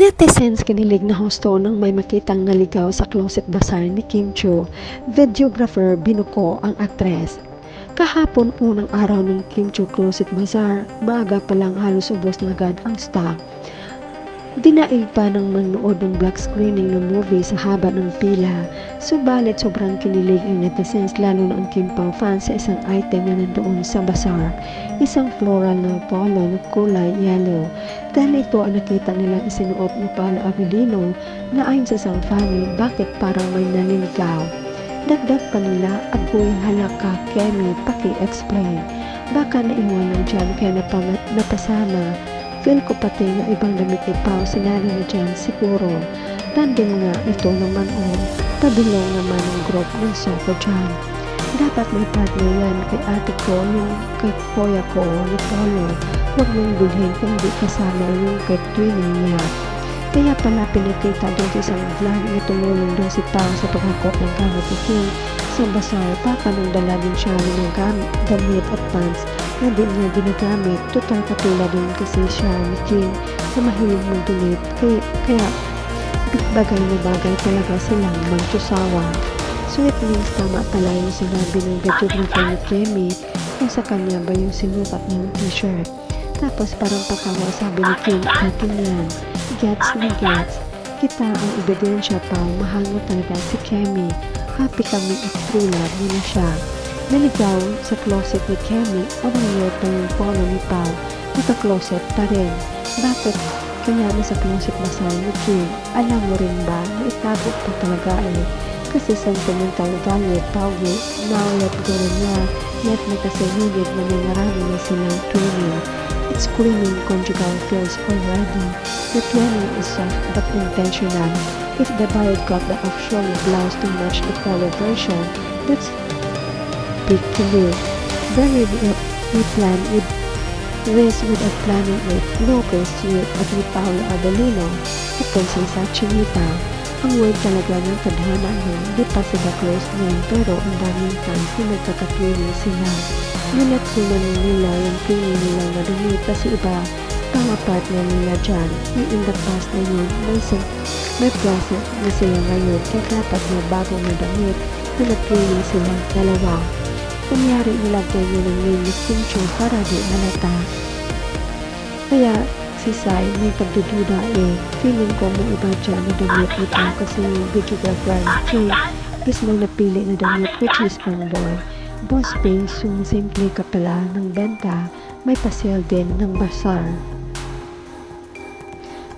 Netizens kinilig na husto nang may makitang naligaw sa closet bazaar ni Kim Chiu. Videographer binuko ang aktres. Kahapon unang araw ng Kim Chiu Closet Bazaar, maaga pa lang halos ubos na agad ang stock. Dinaig pa ng manood ng black screening ng movie sa haba ng pila. Subalit sobrang kinilig ang netizens lalo na ang Kim Pao fans sa isang item na nandoon sa bazaar. Isang floral na polo na kulay yellow. Dahil ito ang nakita nilang isinuot ni Paolo Avellino na ayon sa isang fan, bakit parang may naliligaw. Dagdag pa nila, agoy halaka Kemi, paki-explain. Baka naiwan lang dyan kaya napasama. Feel ko pati na ibang damit ni Pao, sinali na dyan siguro. Nandun nga ito naman tabilong naman ng group ng soccer dyan. Dapat may partner yan kay ate ko, yung kay kuya ko ni Polo. Huwag mong bilhin kung di kasama yung kay twinning niya. Kaya pala pinakita doon sa isang vlog na tumulong doon si Pao sa pagkakot ng gamit ni Kim sa bazaar. Baka nang dala din siya ng damit at pants na din niya ginagamit. Total katulad din kasi siya ni Kim na mahilig mag-donate. Kaya bagay na bagay talaga silang magtusawa. So it means tama pala yung sinabi ng videographer ni Kemi kung sa kanya ba yung sinukat ng t-shirt. Tapos parang pakawa sabi ni Kim, atin yan. Gets na gets. Kita ang ebidensya pa, mahal mo talaga si Kemi. Happy kami at true love nila siya. Naligaw sa closet ni Kemi, year pa yung polo ni Pao. Naka-closet pa rin. Bakit kaya nasa closet bazaar ni Kim? Alam mo rin ba na itago pa talaga kasi sentimental value, Pao, now let go na niya. Yet na kasi higit na may marami na silang training. It's screaming conjugal feels already. The training is soft but intentional. If the buyer got the off-shoulder blouse to match the color version, that's big to do. Very we plan with this without planning it. No pursuit at ni Paolo Avellino at Prinsesa Chinita. Ang word talaga ng tadhana niya, di pa sila close ngayon pero ang daming fans na nagkakatwini sila. Nilat sila nila yung pili nilang madumi kasi iba pang partner nila dyan. In the past na yun, may process na sila ngayon kaya dapat na bagong madamit na nagpili sila dalawa. Kunyari nilagyan nyo ng name ni Kim Chiu para di halata. Kaya si Sai may pagdududa feeling ko may iba dyan na damit nito kasi yung videographer ni Kim is may napili na damit which is pang-boy. Boss Pings yung simple ka pala ng benta, may pasel din ng bazaar.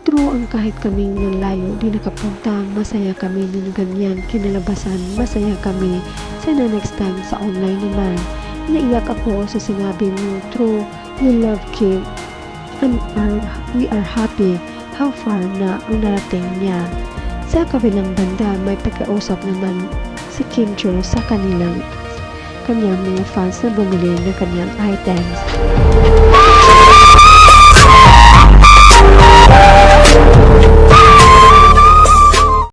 True ang kahit kaming nalayo di nakapunta, masaya kami ng ganyan kinalabasan, masaya kami. Sana next time sa online naman. Naiyak ako sa sinabi mo, true, we love Kim and we are happy how far na ang narating niya. Sa kabilang banda, may pagkausap naman si Kim Chiu sa kanyang mga fans na bumili ng kanyang items.